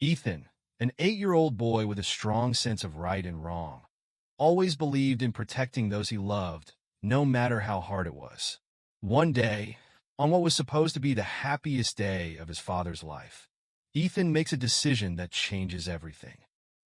Ethan, an 8-year-old boy with a strong sense of right and wrong, always believed in protecting those he loved, no matter how hard it was. One day, on what was supposed to be the happiest day of his father's life, Ethan makes a decision that changes everything.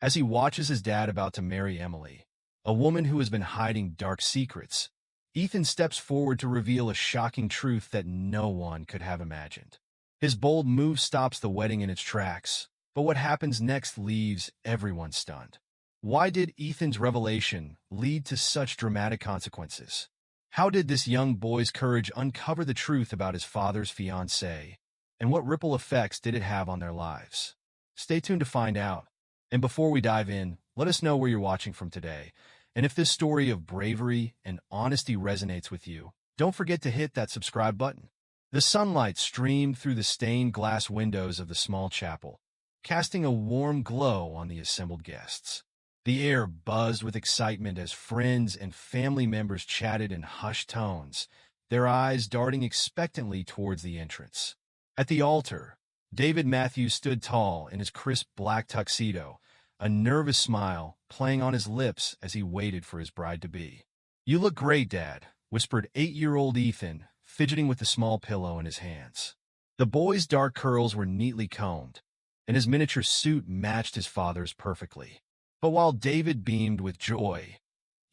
As he watches his dad about to marry Emily, a woman who has been hiding dark secrets, Ethan steps forward to reveal a shocking truth that no one could have imagined. His bold move stops the wedding in its tracks, but what happens next leaves everyone stunned. Why did Ethan's revelation lead to such dramatic consequences? How did this young boy's courage uncover the truth about his father's fiancée, and what ripple effects did it have on their lives? Stay tuned to find out. And before we dive in, let us know where you're watching from today. And if this story of bravery and honesty resonates with you, don't forget to hit that subscribe button. The sunlight streamed through the stained glass windows of the small chapel, casting a warm glow on the assembled guests. The air buzzed with excitement as friends and family members chatted in hushed tones, their eyes darting expectantly towards the entrance. At the altar, David Matthews stood tall in his crisp black tuxedo, a nervous smile playing on his lips as he waited for his bride-to-be. "You look great, Dad," whispered 8-year-old Ethan, fidgeting with the small pillow in his hands. The boy's dark curls were neatly combed, and his miniature suit matched his father's perfectly. But while David beamed with joy,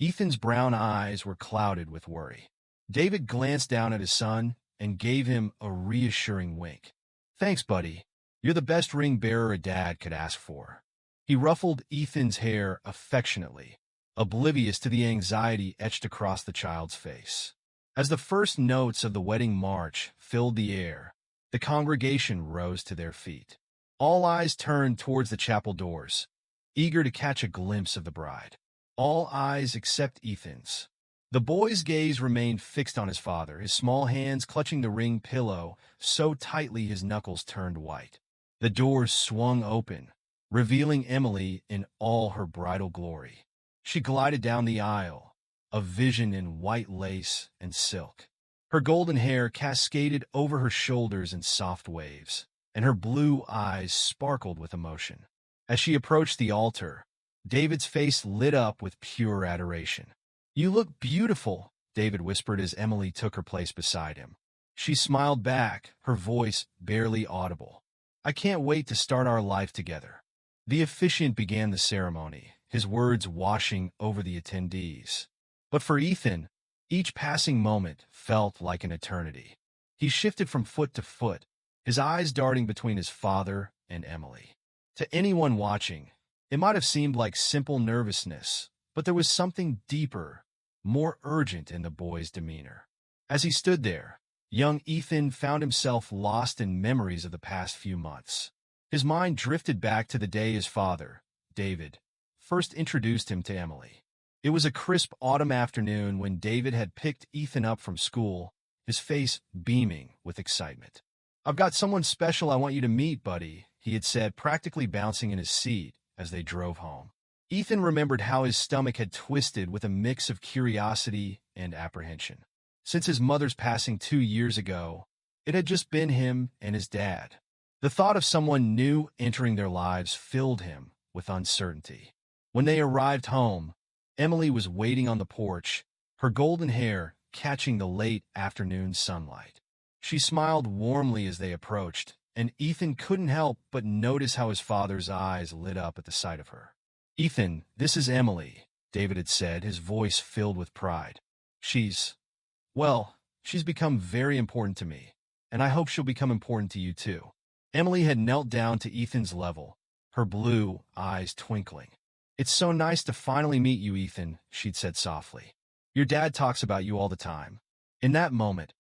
Ethan's brown eyes were clouded with worry. David glanced down at his son and gave him a reassuring wink. "Thanks, buddy. You're the best ring bearer a dad could ask for." He ruffled Ethan's hair affectionately, oblivious to the anxiety etched across the child's face. As the first notes of the wedding march filled the air, the congregation rose to their feet. All eyes turned towards the chapel doors, eager to catch a glimpse of the bride. All eyes except Ethan's. The boy's gaze remained fixed on his father, his small hands clutching the ring pillow so tightly his knuckles turned white. The doors swung open, revealing Emily in all her bridal glory. She glided down the aisle, a vision in white lace and silk. Her golden hair cascaded over her shoulders in soft waves, and her blue eyes sparkled with emotion. As she approached the altar, David's face lit up with pure adoration. "You look beautiful," David whispered as Emily took her place beside him. She smiled back, her voice barely audible. "I can't wait to start our life together." The officiant began the ceremony, his words washing over the attendees. But for Ethan, each passing moment felt like an eternity. He shifted from foot to foot, his eyes darting between his father and Emily. To anyone watching, it might have seemed like simple nervousness, but there was something deeper, more urgent in the boy's demeanor. As he stood there, young Ethan found himself lost in memories of the past few months. His mind drifted back to the day his father, David, first introduced him to Emily. It was a crisp autumn afternoon when David had picked Ethan up from school, his face beaming with excitement. "I've got someone special I want you to meet, buddy," he had said, practically bouncing in his seat as they drove home. Ethan remembered how his stomach had twisted with a mix of curiosity and apprehension. Since his mother's passing 2 years ago, it had just been him and his dad. The thought of someone new entering their lives filled him with uncertainty. When they arrived home, Emily was waiting on the porch, her golden hair catching the late afternoon sunlight. She smiled warmly as they approached, and Ethan couldn't help but notice how his father's eyes lit up at the sight of her. "Ethan, this is Emily," David had said, his voice filled with pride. She's become very important to me, and I hope she'll become important to you too." Emily had knelt down to Ethan's level, her blue eyes twinkling. "It's so nice to finally meet you, Ethan," she'd said softly. "Your dad talks about you all the time." In that moment,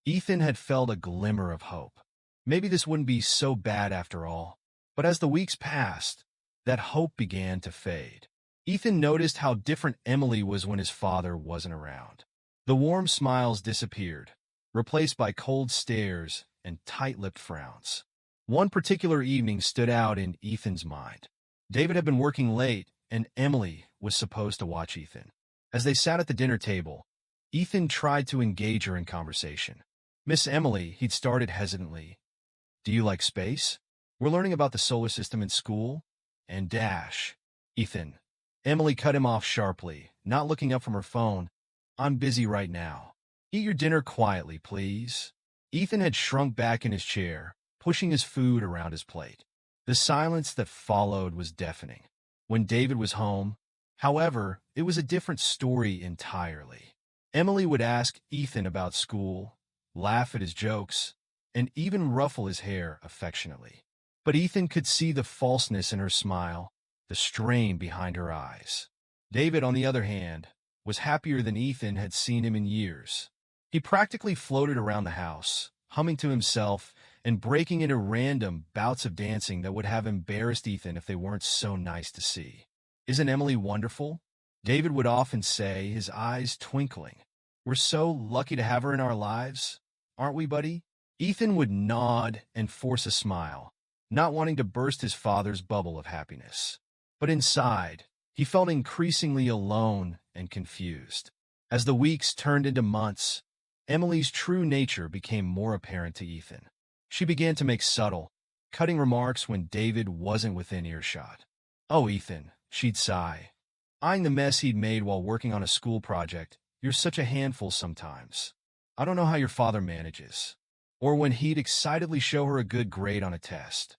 Ethan had felt a glimmer of hope. Maybe this wouldn't be so bad after all. But as the weeks passed, that hope began to fade. Ethan noticed how different Emily was when his father wasn't around. The warm smiles disappeared, replaced by cold stares and tight-lipped frowns. One particular evening stood out in Ethan's mind. David had been working late, and Emily was supposed to watch Ethan. As they sat at the dinner table, Ethan tried to engage her in conversation. "Miss Emily," he'd started hesitantly, "do you like space?" We're learning about the solar system in school. And dash. Ethan. Emily cut him off sharply, not looking up from her phone. I'm busy right now. Eat your dinner quietly, please. Ethan had shrunk back in his chair, pushing his food around his plate. The silence that followed was deafening. When David was home, however, it was a different story entirely. Emily would ask Ethan about school, laugh at his jokes, and even ruffle his hair affectionately. But Ethan could see the falseness in her smile, the strain behind her eyes. David, on the other hand, was happier than Ethan had seen him in years. He practically floated around the house, humming to himself and breaking into random bouts of dancing that would have embarrassed Ethan if they weren't so nice to see. Isn't Emily wonderful? David would often say, his eyes twinkling. We're so lucky to have her in our lives, aren't we, buddy? Ethan would nod and force a smile, not wanting to burst his father's bubble of happiness. But inside, he felt increasingly alone and confused. As the weeks turned into months, Emily's true nature became more apparent to Ethan. She began to make subtle, cutting remarks when David wasn't within earshot. Oh, Ethan, she'd sigh, eyeing the mess he'd made while working on a school project. You're such a handful sometimes. I don't know how your father manages. Or when he'd excitedly show her a good grade on a test.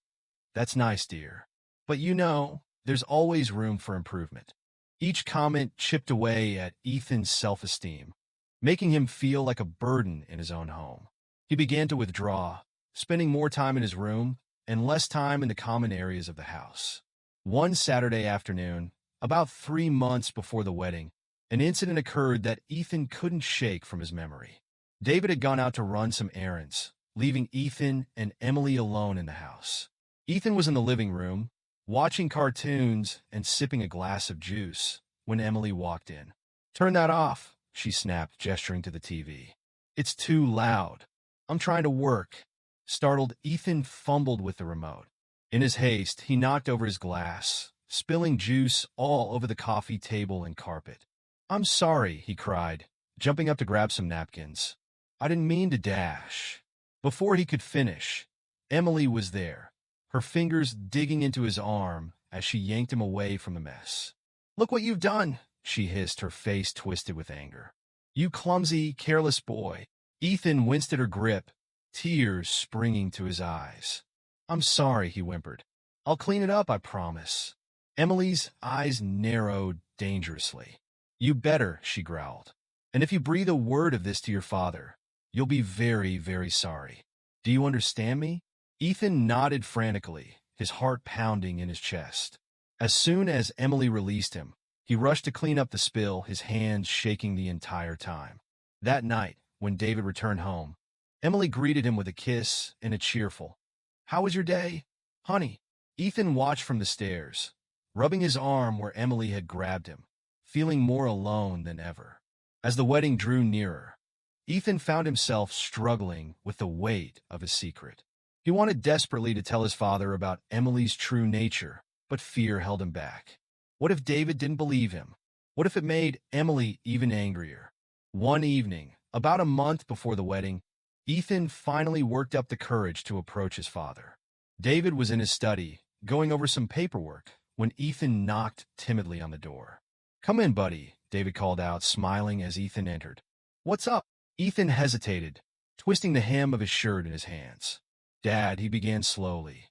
That's nice, dear. But you know, there's always room for improvement. Each comment chipped away at Ethan's self-esteem, making him feel like a burden in his own home. He began to withdraw, spending more time in his room and less time in the common areas of the house. One Saturday afternoon, about 3 months before the wedding, an incident occurred that Ethan couldn't shake from his memory. David had gone out to run some errands, leaving Ethan and Emily alone in the house. Ethan was in the living room, watching cartoons and sipping a glass of juice, when Emily walked in. Turn that off, she snapped, gesturing to the TV. It's too loud. I'm trying to work. Startled, Ethan fumbled with the remote. In his haste, he knocked over his glass, spilling juice all over the coffee table and carpet. I'm sorry, he cried, jumping up to grab some napkins. I didn't mean to dash. Before he could finish, Emily was there, her fingers digging into his arm as she yanked him away from the mess. Look what you've done, she hissed, her face twisted with anger. You clumsy, careless boy. Ethan winced at her grip, tears springing to his eyes. I'm sorry, he whimpered. I'll clean it up, I promise. Emily's eyes narrowed dangerously. You better, she growled. And if you breathe a word of this to your father, you'll be very, very sorry. Do you understand me? Ethan nodded frantically, his heart pounding in his chest. As soon as Emily released him, he rushed to clean up the spill, his hands shaking the entire time. That night, when David returned home, Emily greeted him with a kiss and a cheerful, How was your day, honey? Ethan watched from the stairs, rubbing his arm where Emily had grabbed him, feeling more alone than ever. As the wedding drew nearer, Ethan found himself struggling with the weight of his secret. He wanted desperately to tell his father about Emily's true nature, but fear held him back. What if David didn't believe him? What if it made Emily even angrier? One evening, about a month before the wedding, Ethan finally worked up the courage to approach his father. David was in his study, going over some paperwork, when Ethan knocked timidly on the door. Come in, buddy, David called out, smiling as Ethan entered. What's up? Ethan hesitated, twisting the hem of his shirt in his hands. Dad, he began slowly.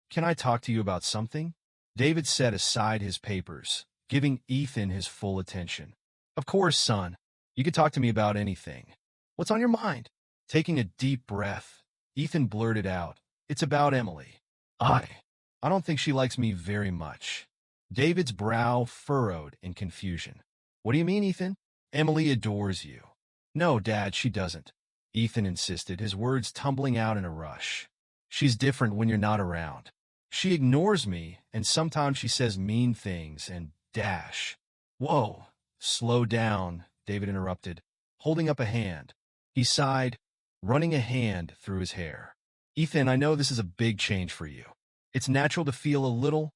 Can I talk to you about something? David set aside his papers, giving Ethan his full attention. Of course, son. You can talk to me about anything. What's on your mind? Taking a deep breath, Ethan blurted out, It's about Emily. I don't think she likes me very much. David's brow furrowed in confusion. What do you mean, Ethan? Emily adores you. No, Dad, she doesn't. Ethan insisted, his words tumbling out in a rush. She's different when you're not around. She ignores me, and sometimes she says mean things, and dash. Whoa, slow down, David interrupted, holding up a hand. He sighed, running a hand through his hair. Ethan, I know this is a big change for you. It's natural to feel a little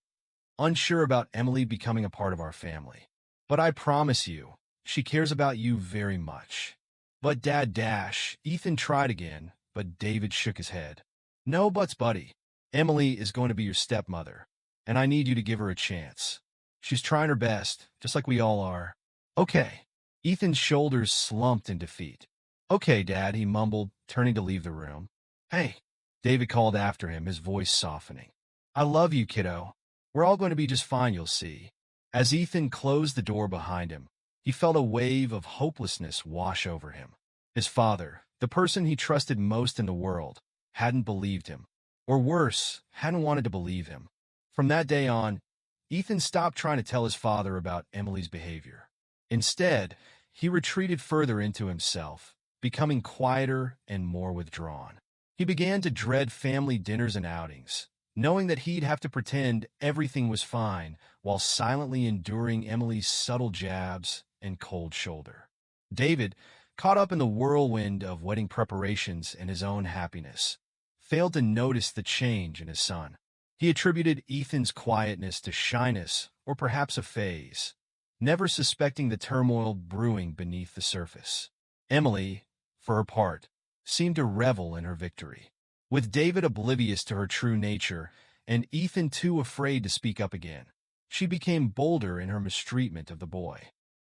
unsure about Emily becoming a part of our family. But I promise you, she cares about you very much. But Dad dash, Ethan tried again, but David shook his head. No buts, buddy. Emily is going to be your stepmother, and I need you to give her a chance. She's trying her best, just like we all are. Okay. Ethan's shoulders slumped in defeat. Okay, Dad, he mumbled, turning to leave the room. Hey, David called after him, his voice softening. I love you, kiddo. We're all going to be just fine, you'll see. As Ethan closed the door behind him, he felt a wave of hopelessness wash over him. His father, the person he trusted most in the world, hadn't believed him. Or worse, hadn't wanted to believe him. From that day on, Ethan stopped trying to tell his father about Emily's behavior. Instead, he retreated further into himself, becoming quieter and more withdrawn. He began to dread family dinners and outings, knowing that he'd have to pretend everything was fine while silently enduring Emily's subtle jabs and cold shoulder. David, caught up in the whirlwind of wedding preparations and his own happiness, failed to notice the change in his son. He attributed Ethan's quietness to shyness or perhaps a phase, never suspecting the turmoil brewing beneath the surface. Emily, for her part, seemed to revel in her victory. With David oblivious to her true nature and Ethan too afraid to speak up again, she became bolder in her mistreatment of the boy.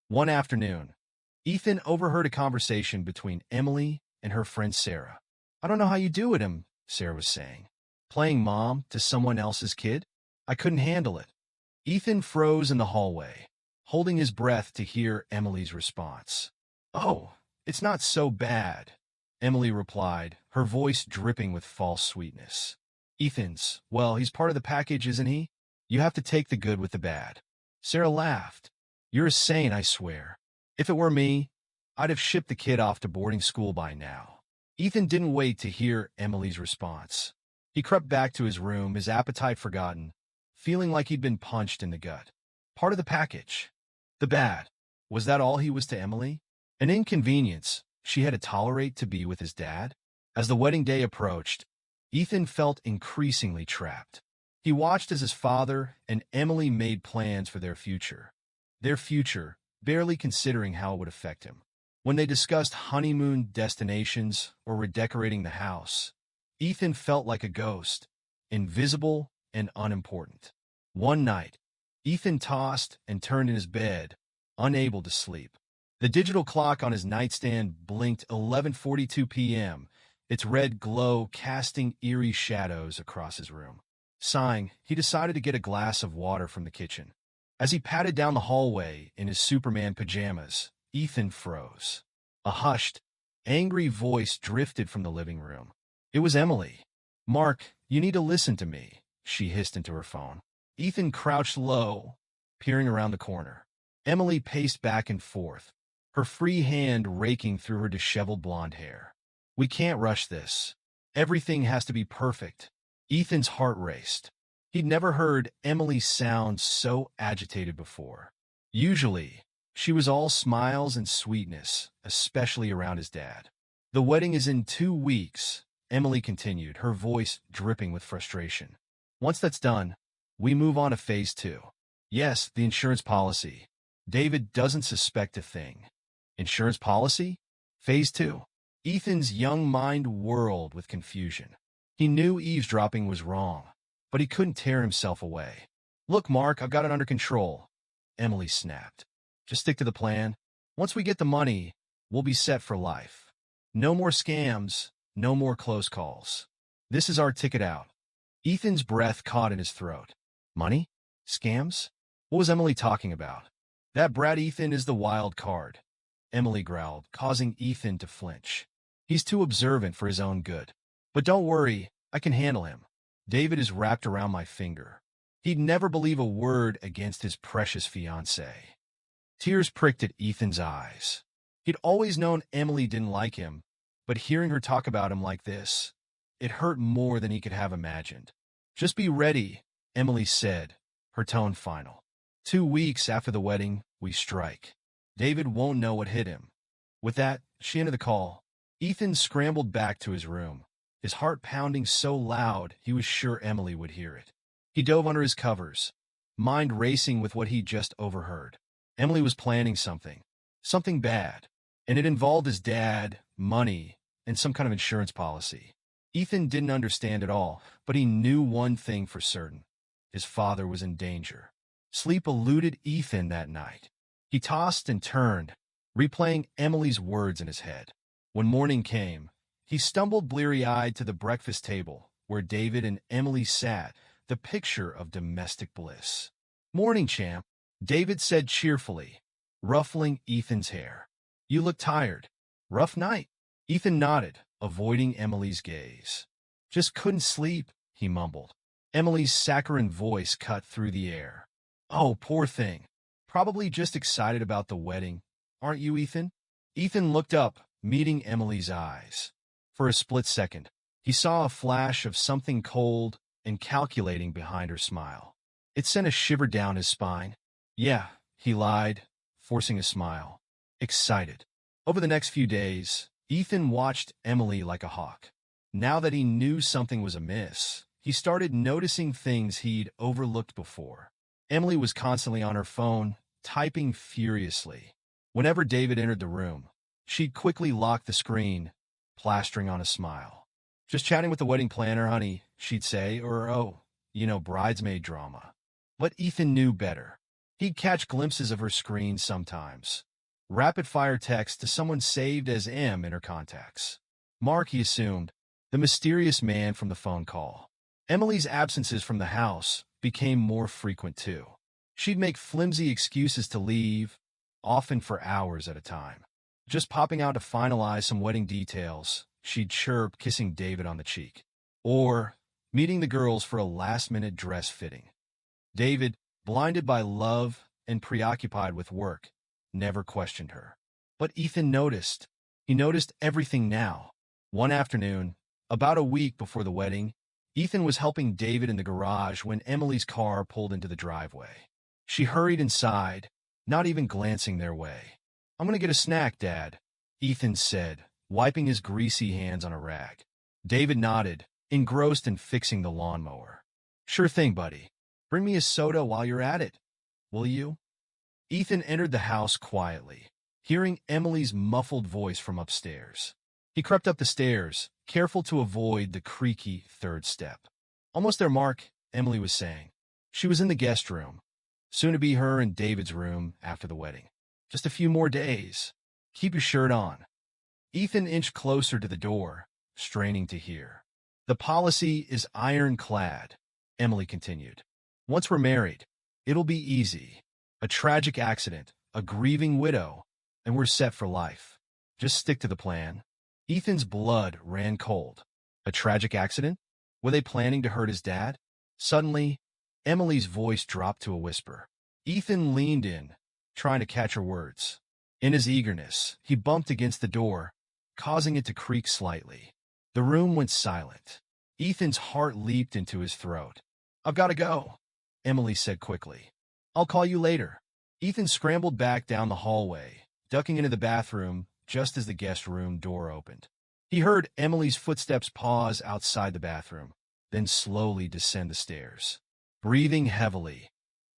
One afternoon, Ethan overheard a conversation between Emily and her friend Sarah. I don't know how you do it, Sarah was saying. Playing mom to someone else's kid? I couldn't handle it. Ethan froze in the hallway, holding his breath to hear Emily's response. Oh, it's not so bad, Emily replied, her voice dripping with false sweetness. Well, he's part of the package, isn't he? You have to take the good with the bad. Sarah laughed. You're a saint, I swear. If it were me, I'd have shipped the kid off to boarding school by now. Ethan didn't wait to hear Emily's response. He crept back to his room, his appetite forgotten, feeling like he'd been punched in the gut. Part of the package. The bad. Was that all he was to Emily? An inconvenience she had to tolerate to be with his dad? As the wedding day approached, Ethan felt increasingly trapped. He watched as his father and Emily made plans for their future. Their future, barely considering how it would affect him. When they discussed honeymoon destinations or redecorating the house, Ethan felt like a ghost, invisible and unimportant. One night, Ethan tossed and turned in his bed, unable to sleep. The digital clock on his nightstand blinked 11:42 p.m., its red glow casting eerie shadows across his room. Sighing, he decided to get a glass of water from the kitchen. As he padded down the hallway in his Superman pajamas, Ethan froze. A hushed, angry voice drifted from the living room. It was Emily. Mark, you need to listen to me, she hissed into her phone. Ethan crouched low, peering around the corner. Emily paced back and forth, her free hand raking through her disheveled blonde hair. We can't rush this. Everything has to be perfect. Ethan's heart raced. He'd never heard Emily sound so agitated before. Usually, she was all smiles and sweetness, especially around his dad. The wedding is in 2 weeks, Emily continued, her voice dripping with frustration. Once that's done, we move on to phase 2. Yes, the insurance policy. David doesn't suspect a thing. Insurance policy? Phase 2. Ethan's young mind whirled with confusion. He knew eavesdropping was wrong, but he couldn't tear himself away. Look, Mark, I've got it under control, Emily snapped. Just stick to the plan. Once we get the money, we'll be set for life. No more scams, no more close calls. This is our ticket out. Ethan's breath caught in his throat. Money? Scams? What was Emily talking about? That brat Ethan is the wild card, Emily growled, causing Ethan to flinch. He's too observant for his own good. But don't worry, I can handle him. David is wrapped around my finger. He'd never believe a word against his precious fiancée. Tears pricked at Ethan's eyes. He'd always known Emily didn't like him, but hearing her talk about him like this, it hurt more than he could have imagined. Just be ready, Emily said, her tone final. 2 weeks after the wedding, we strike. David won't know what hit him. With that, she ended the call. Ethan scrambled back to his room, his heart pounding so loud he was sure Emily would hear it. He dove under his covers, mind racing with what he'd just overheard. Emily was planning something bad, and it involved his dad, money, and some kind of insurance policy. Ethan didn't understand it all, but he knew one thing for certain. His father was in danger. Sleep eluded Ethan that night. He tossed and turned, replaying Emily's words in his head. When morning came, he stumbled bleary-eyed to the breakfast table, where David and Emily sat, the picture of domestic bliss. "Morning, champ," David said cheerfully, ruffling Ethan's hair. "You look tired. Rough night?" Ethan nodded, avoiding Emily's gaze. "Just couldn't sleep," he mumbled. Emily's saccharine voice cut through the air. "Oh, poor thing. Probably just excited about the wedding. Aren't you, Ethan?" Ethan looked up, meeting Emily's eyes. For a split second, he saw a flash of something cold and calculating behind her smile. It sent a shiver down his spine. "Yeah," he lied, forcing a smile. "Excited." Over the next few days, Ethan watched Emily like a hawk. Now that he knew something was amiss, he started noticing things he'd overlooked before. Emily was constantly on her phone, typing furiously. Whenever David entered the room, she'd quickly lock the screen, plastering on a smile. "Just chatting with the wedding planner, honey," she'd say, or, "Oh, bridesmaid drama." But Ethan knew better. He'd catch glimpses of her screen sometimes. Rapid-fire text to someone saved as M in her contacts. Mark, he assumed, the mysterious man from the phone call. Emily's absences from the house became more frequent, too. She'd make flimsy excuses to leave, often for hours at a time. Just popping out to finalize some wedding details, she'd chirp, kissing David on the cheek. Or meeting the girls for a last-minute dress fitting. David, blinded by love and preoccupied with work, never questioned her. But Ethan noticed. He noticed everything now. One afternoon, about a week before the wedding, Ethan was helping David in the garage when Emily's car pulled into the driveway. She hurried inside, not even glancing their way. "I'm going to get a snack, Dad," Ethan said, wiping his greasy hands on a rag. David nodded, engrossed in fixing the lawnmower. "Sure thing, buddy. Bring me a soda while you're at it, will you?" Ethan entered the house quietly, hearing Emily's muffled voice from upstairs. He crept up the stairs, careful to avoid the creaky third step. "Almost there, Mark," Emily was saying. She was in the guest room. Soon to be her and David's room after the wedding. "Just a few more days. Keep your shirt on." Ethan inched closer to the door, straining to hear. "The policy is ironclad," Emily continued. "Once we're married, it'll be easy. A tragic accident, a grieving widow, and we're set for life. Just stick to the plan." Ethan's blood ran cold. A tragic accident? Were they planning to hurt his dad? Suddenly, Emily's voice dropped to a whisper. Ethan leaned in, trying to catch her words. In his eagerness, he bumped against the door, causing it to creak slightly. The room went silent. Ethan's heart leaped into his throat. "I've got to go," Emily said quickly. "I'll call you later." Ethan scrambled back down the hallway, ducking into the bathroom just as the guest room door opened. He heard Emily's footsteps pause outside the bathroom, then slowly descend the stairs. Breathing heavily,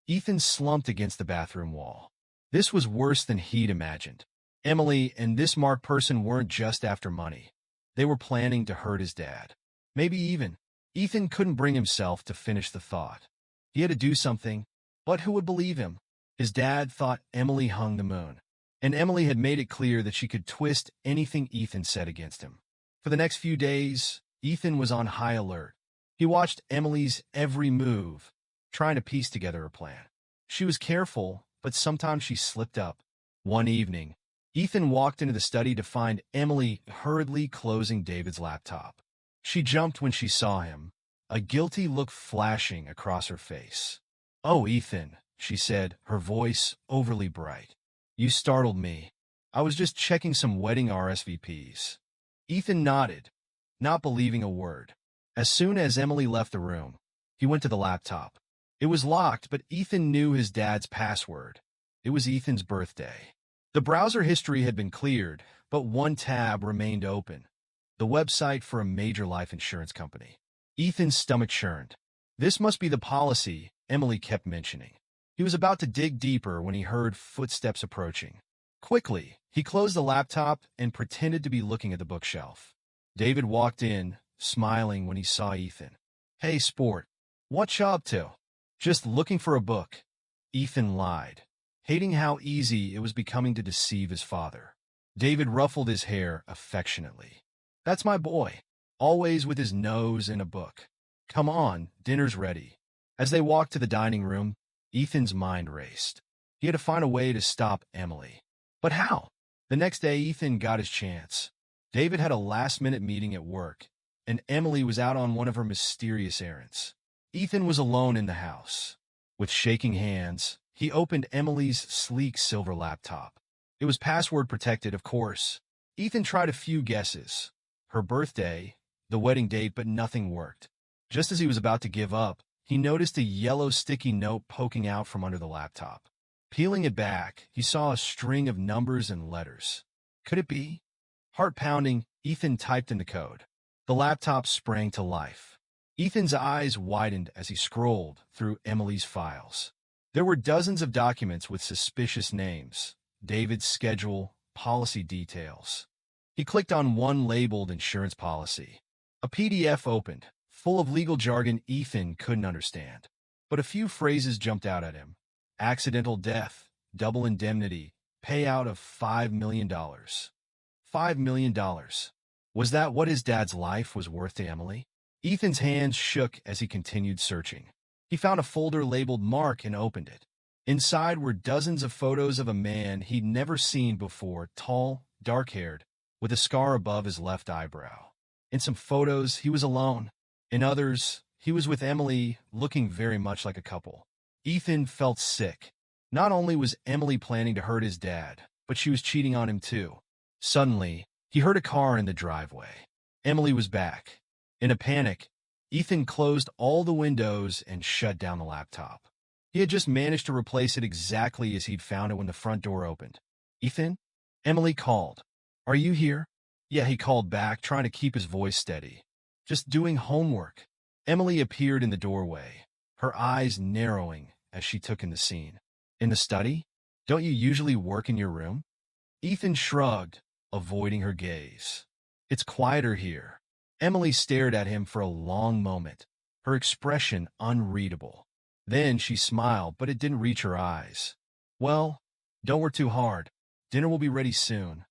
Ethan slumped against the bathroom wall. This was worse than he'd imagined. Emily and this Mark person weren't just after money. They were planning to hurt his dad. Maybe even. Ethan couldn't bring himself to finish the thought. He had to do something, but who would believe him? His dad thought Emily hung the moon, and Emily had made it clear that she could twist anything Ethan said against him. For the next few days, Ethan was on high alert. He watched Emily's every move, trying to piece together her plan. She was careful, but sometimes she slipped up. One evening, Ethan walked into the study to find Emily hurriedly closing David's laptop. She jumped when she saw him, a guilty look flashing across her face. "Oh, Ethan," she said, her voice overly bright. "You startled me. I was just checking some wedding RSVPs." Ethan nodded, not believing a word. As soon as Emily left the room, he went to the laptop. It was locked, but Ethan knew his dad's password. It was Ethan's birthday. The browser history had been cleared, but one tab remained open. The website for a major life insurance company. Ethan's stomach churned. This must be the policy Emily kept mentioning. He was about to dig deeper when he heard footsteps approaching. Quickly, he closed the laptop and pretended to be looking at the bookshelf. David walked in, smiling when he saw Ethan. "Hey, sport. What you up to?" "Just looking for a book." Ethan lied, hating how easy it was becoming to deceive his father. David ruffled his hair affectionately. "That's my boy, always with his nose in a book. Come on, dinner's ready." As they walked to the dining room, Ethan's mind raced. He had to find a way to stop Emily. But how? The next day, Ethan got his chance. David had a last-minute meeting at work, and Emily was out on one of her mysterious errands. Ethan was alone in the house. With shaking hands, he opened Emily's sleek silver laptop. It was password protected, of course. Ethan tried a few guesses. Her birthday, the wedding date, but nothing worked. Just as he was about to give up, he noticed a yellow sticky note poking out from under the laptop. Peeling it back, he saw a string of numbers and letters. Could it be? Heart pounding, Ethan typed in the code. The laptop sprang to life. Ethan's eyes widened as he scrolled through Emily's files. There were dozens of documents with suspicious names, David's schedule, policy details. He clicked on one labeled insurance policy. A PDF opened, full of legal jargon Ethan couldn't understand. But a few phrases jumped out at him. Accidental death, double indemnity, payout of $5 million. $5 million. Was that what his dad's life was worth to Emily? Ethan's hands shook as he continued searching. He found a folder labeled Mark and opened it. Inside were dozens of photos of a man he'd never seen before, tall, dark-haired, with a scar above his left eyebrow. In some photos, he was alone. In others, he was with Emily, looking very much like a couple. Ethan felt sick. Not only was Emily planning to hurt his dad, but she was cheating on him too. Suddenly, he heard a car in the driveway. Emily was back. In a panic, Ethan closed all the windows and shut down the laptop. He had just managed to replace it exactly as he'd found it when the front door opened. "Ethan?" Emily called. "Are you here?" "Yeah," he called back, trying to keep his voice steady. "Just doing homework." Emily appeared in the doorway, her eyes narrowing as she took in the scene. "In the study? Don't you usually work in your room?" Ethan shrugged, avoiding her gaze. "It's quieter here." Emily stared at him for a long moment, her expression unreadable. Then she smiled, but it didn't reach her eyes. "Well, don't work too hard. Dinner will be ready soon."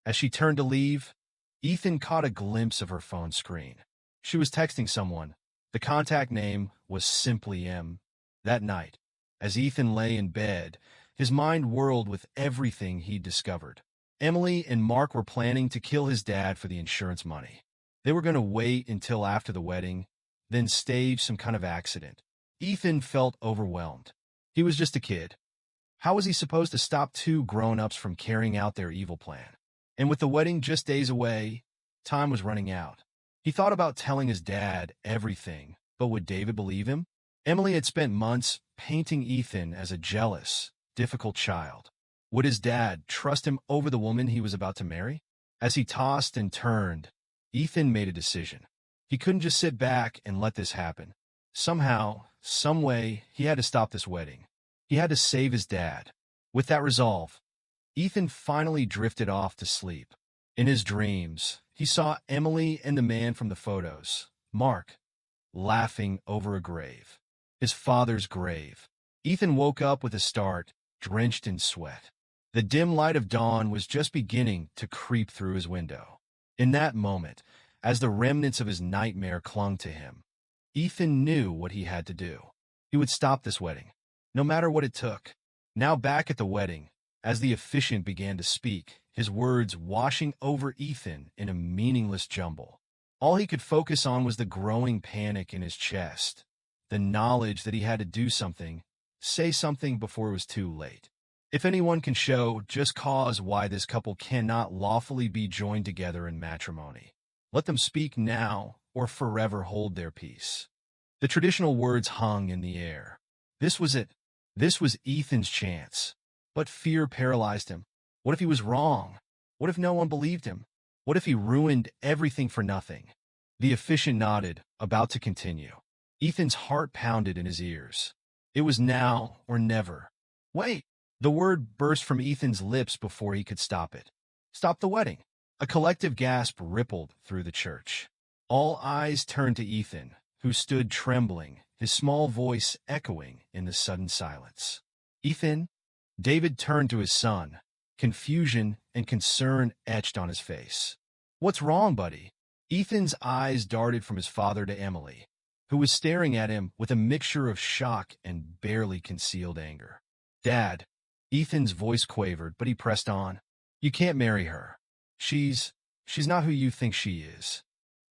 As she turned to leave, Ethan caught a glimpse of her phone screen. She was texting someone. The contact name was simply M. That night, as Ethan lay in bed, his mind whirled with everything he'd discovered. Emily and Mark were planning to kill his dad for the insurance money. They were going to wait until after the wedding, then stage some kind of accident. Ethan felt overwhelmed. He was just a kid. How was he supposed to stop two grown-ups from carrying out their evil plan? And with the wedding just days away, time was running out. He thought about telling his dad everything, but would David believe him? Emily had spent months painting Ethan as a jealous, difficult child. Would his dad trust him over the woman he was about to marry? As he tossed and turned, Ethan made a decision. He couldn't just sit back and let this happen. Somehow, some way, he had to stop this wedding. He had to save his dad. With that resolve, Ethan finally drifted off to sleep. In his dreams, he saw Emily and the man from the photos, Mark, laughing over a grave. His father's grave. Ethan woke up with a start, drenched in sweat. The dim light of dawn was just beginning to creep through his window. In that moment, as the remnants of his nightmare clung to him, Ethan knew what he had to do. He would stop this wedding, no matter what it took. Now back at the wedding, as the officiant began to speak, his words washing over Ethan in a meaningless jumble. All he could focus on was the growing panic in his chest, the knowledge that he had to do something, say something before it was too late. If anyone can show just cause why this couple cannot lawfully be joined together in matrimony, let them speak now or forever hold their peace. The traditional words hung in the air. This was it. This was Ethan's chance. But fear paralyzed him. What if he was wrong? What if no one believed him? What if he ruined everything for nothing? The officiant nodded, about to continue. Ethan's heart pounded in his ears. It was now or never. Wait! The word burst from Ethan's lips before he could stop it. Stop the wedding. A collective gasp rippled through the church. All eyes turned to Ethan, who stood trembling, his small voice echoing in the sudden silence. "Ethan?" David turned to his son, confusion and concern etched on his face. "What's wrong, buddy?" Ethan's eyes darted from his father to Emily, who was staring at him with a mixture of shock and barely concealed anger. "Dad," Ethan's voice quavered, but he pressed on. "You can't marry her. She's not who you think she is."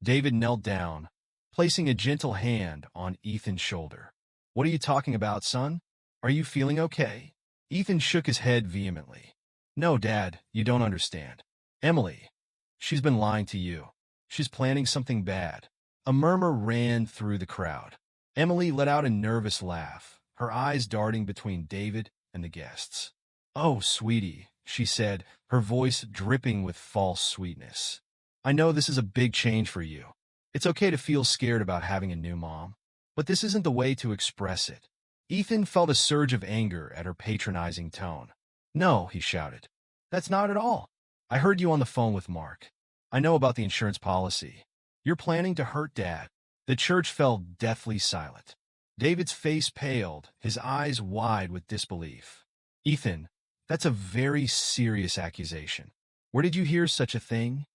David knelt down, placing a gentle hand on Ethan's shoulder. "What are you talking about, son? Are you feeling okay?" Ethan shook his head vehemently. "No, Dad, you don't understand. Emily, she's been lying to you. She's planning something bad." A murmur ran through the crowd. Emily let out a nervous laugh, her eyes darting between David and the guests. "Oh, sweetie," she said, her voice dripping with false sweetness. "I know this is a big change for you. It's okay to feel scared about having a new mom, but this isn't the way to express it." Ethan felt a surge of anger at her patronizing tone. "No," he shouted. "That's not at all. I heard you on the phone with Mark. I know about the insurance policy. You're planning to hurt Dad." The church fell deathly silent. David's face paled, his eyes wide with disbelief. "Ethan, that's a very serious accusation. Where did you hear such a thing?"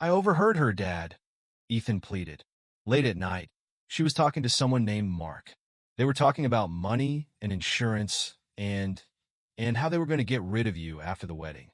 "I overheard her, Dad," Ethan pleaded. "Late at night, she was talking to someone named Mark. They were talking about money and insurance and how they were going to get rid of you after the wedding."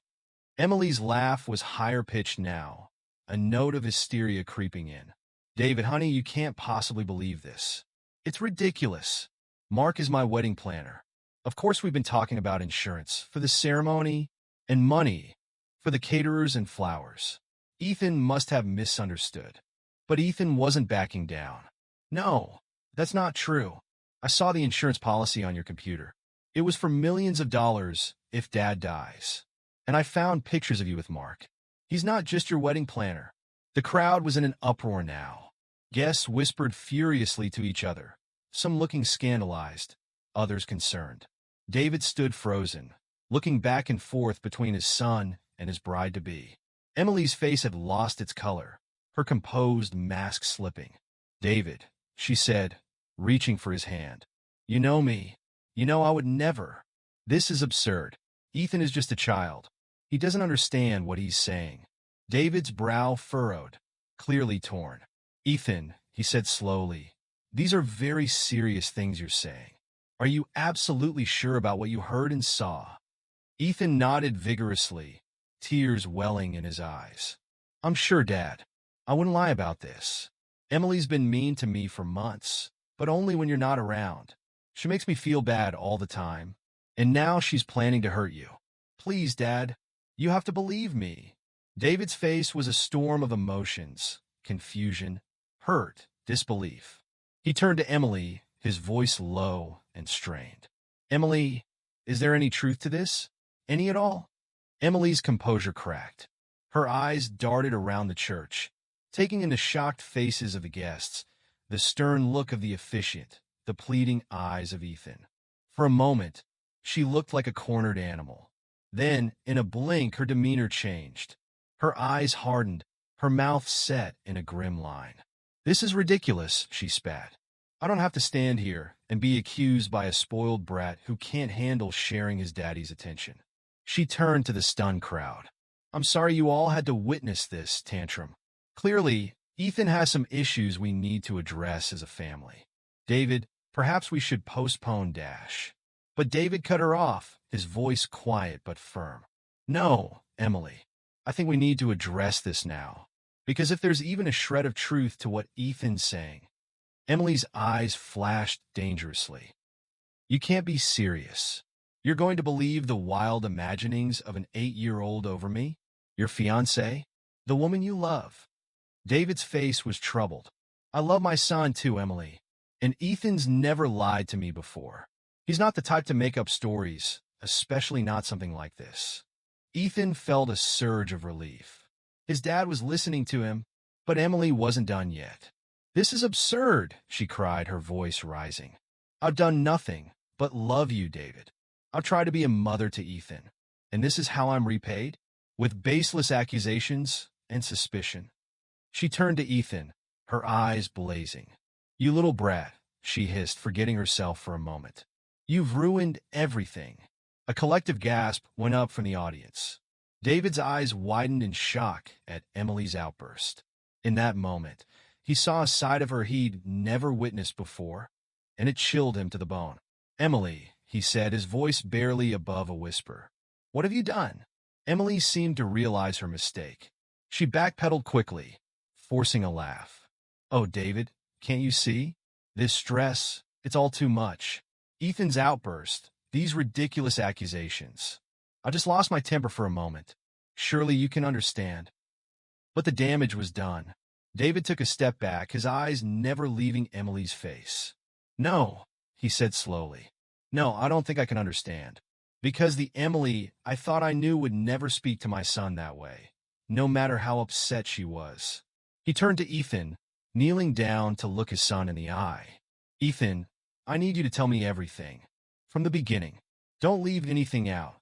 Emily's laugh was higher pitched now, a note of hysteria creeping in. "David, honey, you can't possibly believe this. It's ridiculous. Mark is my wedding planner. Of course we've been talking about insurance for the ceremony and money for the caterers and flowers." Ethan must have misunderstood. But Ethan wasn't backing down. "No, that's not true. I saw the insurance policy on your computer. It was for millions of dollars if Dad dies. And I found pictures of you with Mark. He's not just your wedding planner." The crowd was in an uproar now. Guests whispered furiously to each other, some looking scandalized, others concerned. David stood frozen, looking back and forth between his son and his bride-to-be. Emily's face had lost its color, her composed mask slipping. "David," she said, reaching for his hand. "You know me. You know I would never." "This is absurd. Ethan is just a child. He doesn't understand what he's saying." David's brow furrowed, clearly torn. "Ethan," he said slowly, "these are very serious things you're saying. Are you absolutely sure about what you heard and saw?" Ethan nodded vigorously, tears welling in his eyes. "I'm sure, Dad. I wouldn't lie about this. Emily's been mean to me for months, but only when you're not around. She makes me feel bad all the time. And now she's planning to hurt you. Please, Dad, you have to believe me." David's face was a storm of emotions, confusion, hurt, disbelief. He turned to Emily, his voice low and strained. "Emily, is there any truth to this? Any at all?" Emily's composure cracked. Her eyes darted around the church, taking in the shocked faces of the guests, the stern look of the officiant, the pleading eyes of Ethan. For a moment, she looked like a cornered animal. Then, in a blink, her demeanor changed. Her eyes hardened, her mouth set in a grim line. "This is ridiculous," she spat. "I don't have to stand here and be accused by a spoiled brat who can't handle sharing his daddy's attention." She turned to the stunned crowd. "I'm sorry you all had to witness this tantrum. Clearly, Ethan has some issues we need to address as a family. David, perhaps we should postpone Dash." But David cut her off, his voice quiet but firm. "No, Emily. I think we need to address this now. Because if there's even a shred of truth to what Ethan's saying..." Emily's eyes flashed dangerously. "You can't be serious. You're going to believe the wild imaginings of an 8-year-old over me? Your fiancée? The woman you love?" David's face was troubled. "I love my son too, Emily. And Ethan's never lied to me before. He's not the type to make up stories, especially not something like this." Ethan felt a surge of relief. His dad was listening to him, but Emily wasn't done yet. "This is absurd," she cried, her voice rising. "I've done nothing but love you, David. I've tried to be a mother to Ethan, and this is how I'm repaid? With baseless accusations and suspicion." She turned to Ethan, her eyes blazing. "You little brat," she hissed, forgetting herself for a moment. "You've ruined everything." A collective gasp went up from the audience. David's eyes widened in shock at Emily's outburst. In that moment, he saw a side of her he'd never witnessed before, and it chilled him to the bone. "Emily," he said, his voice barely above a whisper. "What have you done?" Emily seemed to realize her mistake. She backpedaled quickly, forcing a laugh. "Oh, David, can't you see? This stress, it's all too much. Ethan's outburst, these ridiculous accusations. I just lost my temper for a moment. Surely you can understand." But the damage was done. David took a step back, his eyes never leaving Emily's face. "No," he said slowly. "No, I don't think I can understand. Because the Emily I thought I knew would never speak to my son that way, no matter how upset she was." He turned to Ethan, kneeling down to look his son in the eye. "Ethan, I need you to tell me everything. From the beginning. Don't leave anything out."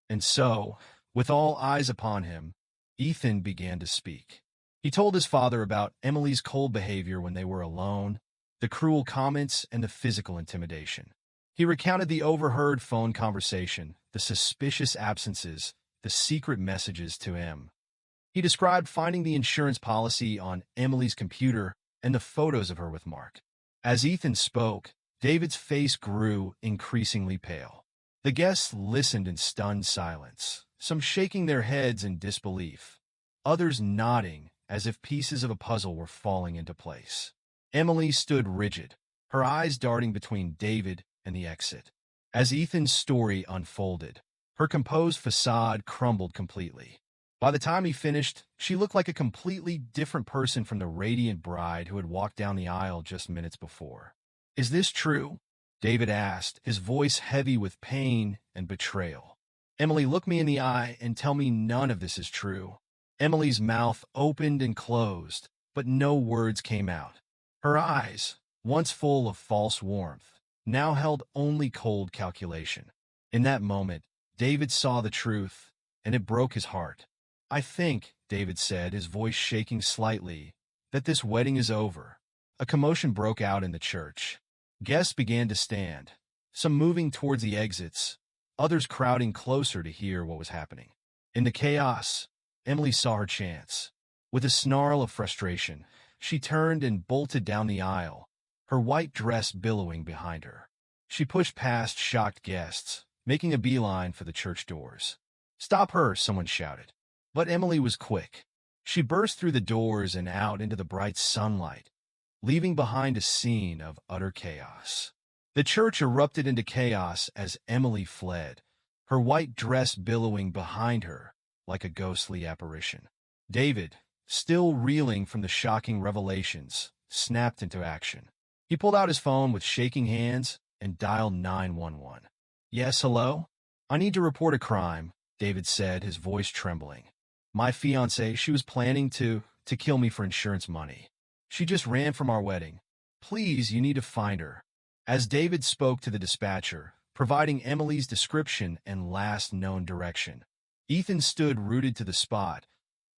And so, with all eyes upon him, Ethan began to speak. He told his father about Emily's cold behavior when they were alone, the cruel comments, and the physical intimidation. He recounted the overheard phone conversation, the suspicious absences, the secret messages to him. He described finding the insurance policy on Emily's computer and the photos of her with Mark. As Ethan spoke, David's face grew increasingly pale. The guests listened in stunned silence, some shaking their heads in disbelief, others nodding as if pieces of a puzzle were falling into place. Emily stood rigid, her eyes darting between David and the exit. As Ethan's story unfolded, her composed facade crumbled completely. By the time he finished, she looked like a completely different person from the radiant bride who had walked down the aisle just minutes before. "Is this true?" David asked, his voice heavy with pain and betrayal. "Emily, look me in the eye and tell me none of this is true." Emily's mouth opened and closed, but no words came out. Her eyes, once full of false warmth, now held only cold calculation. In that moment, David saw the truth, and it broke his heart. "I think," David said, his voice shaking slightly, "that this wedding is over." A commotion broke out in the church. Guests began to stand, some moving towards the exits, others crowding closer to hear what was happening. In the chaos, Emily saw her chance. With a snarl of frustration, she turned and bolted down the aisle, her white dress billowing behind her. She pushed past shocked guests, making a beeline for the church doors. "Stop her!" someone shouted. But Emily was quick. She burst through the doors and out into the bright sunlight, leaving behind a scene of utter chaos. The church erupted into chaos as Emily fled, her white dress billowing behind her like a ghostly apparition. David, still reeling from the shocking revelations, snapped into action. He pulled out his phone with shaking hands and dialed 911. "Yes, hello? I need to report a crime," David said, his voice trembling. "My fiancée, she was planning to kill me for insurance money. She just ran from our wedding. Please, you need to find her." As David spoke to the dispatcher, providing Emily's description and last known direction, Ethan stood rooted to the spot,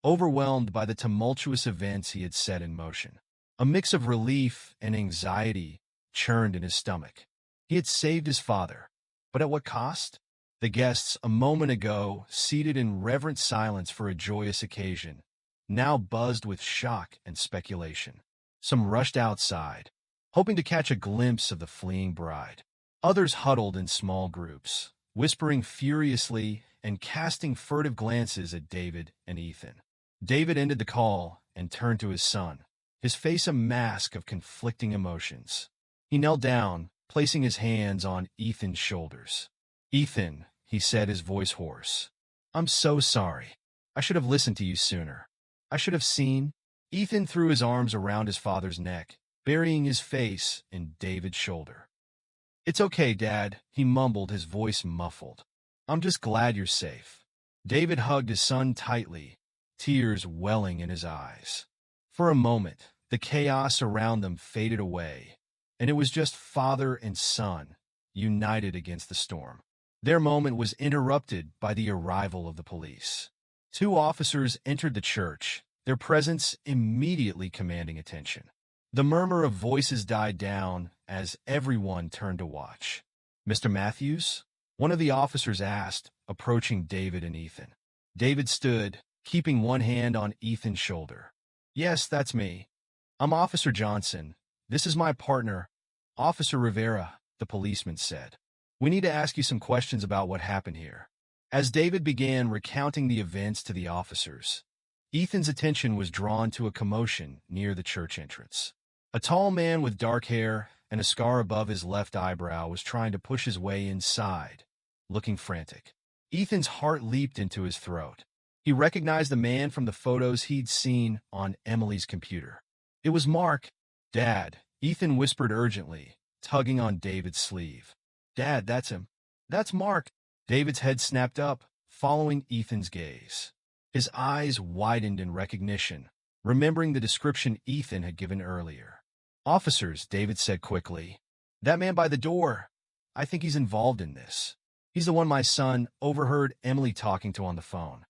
overwhelmed by the tumultuous events he had set in motion. A mix of relief and anxiety churned in his stomach. He had saved his father, but at what cost? The guests, a moment ago seated in reverent silence for a joyous occasion, now buzzed with shock and speculation. Some rushed outside, hoping to catch a glimpse of the fleeing bride. Others huddled in small groups, whispering furiously and casting furtive glances at David and Ethan. David ended the call and turned to his son, his face a mask of conflicting emotions. He knelt down, placing his hands on Ethan's shoulders. "Ethan," he said, his voice hoarse, "I'm so sorry. I should have listened to you sooner. I should have seen." Ethan threw his arms around his father's neck, burying his face in David's shoulder. "It's okay, Dad," he mumbled, his voice muffled. "I'm just glad you're safe." David hugged his son tightly, tears welling in his eyes. For a moment, the chaos around them faded away, and it was just father and son, united against the storm. Their moment was interrupted by the arrival of the police. 2 officers entered the church, their presence immediately commanding attention. The murmur of voices died down as everyone turned to watch. "Mr. Matthews?" one of the officers asked, approaching David and Ethan. David stood, keeping one hand on Ethan's shoulder. "Yes, that's me. I'm Officer Johnson. This is my partner, Officer Rivera," the policeman said. "We need to ask you some questions about what happened here." As David began recounting the events to the officers, Ethan's attention was drawn to a commotion near the church entrance. A tall man with dark hair and a scar above his left eyebrow was trying to push his way inside, looking frantic. Ethan's heart leaped into his throat. He recognized the man from the photos he'd seen on Emily's computer. It was Mark. "Dad," Ethan whispered urgently, tugging on David's sleeve. "Dad, that's him. That's Mark." David's head snapped up, following Ethan's gaze. His eyes widened in recognition, remembering the description Ethan had given earlier. "Officers," David said quickly. "That man by the door. I think he's involved in this. He's the one my son overheard Emily talking to on the phone."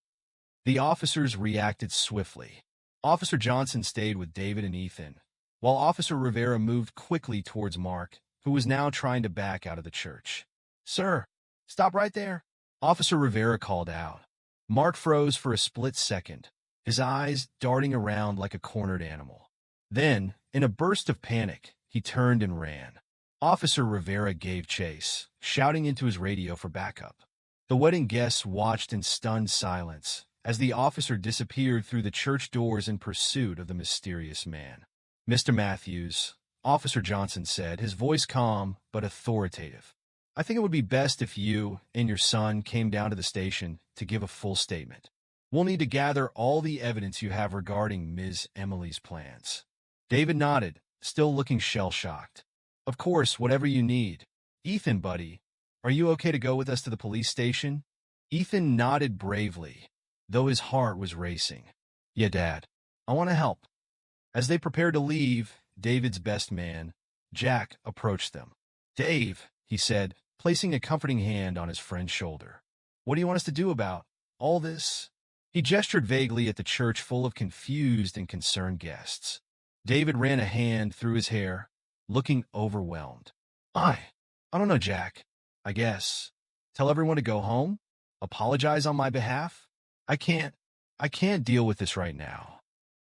The officers reacted swiftly. Officer Johnson stayed with David and Ethan, while Officer Rivera moved quickly towards Mark, who was now trying to back out of the church. "Sir, stop right there," Officer Rivera called out. Mark froze for a split second, his eyes darting around like a cornered animal. Then, in a burst of panic, he turned and ran. Officer Rivera gave chase, shouting into his radio for backup. The wedding guests watched in stunned silence as the officer disappeared through the church doors in pursuit of the mysterious man. "Mr. Matthews," Officer Johnson said, his voice calm but authoritative. "I think it would be best if you and your son came down to the station to give a full statement. We'll need to gather all the evidence you have regarding Ms. Emily's plans." David nodded, still looking shell-shocked. "Of course, whatever you need. Ethan, buddy, are you okay to go with us to the police station?" Ethan nodded bravely, though his heart was racing. "Yeah, Dad. I want to help." As they prepared to leave, David's best man, Jack, approached them. "Dave," he said, placing a comforting hand on his friend's shoulder. "What do you want us to do about all this?" He gestured vaguely at the church full of confused and concerned guests. David ran a hand through his hair, looking overwhelmed. I don't know, Jack. I guess. Tell everyone to go home? Apologize on my behalf? I can't deal with this right now."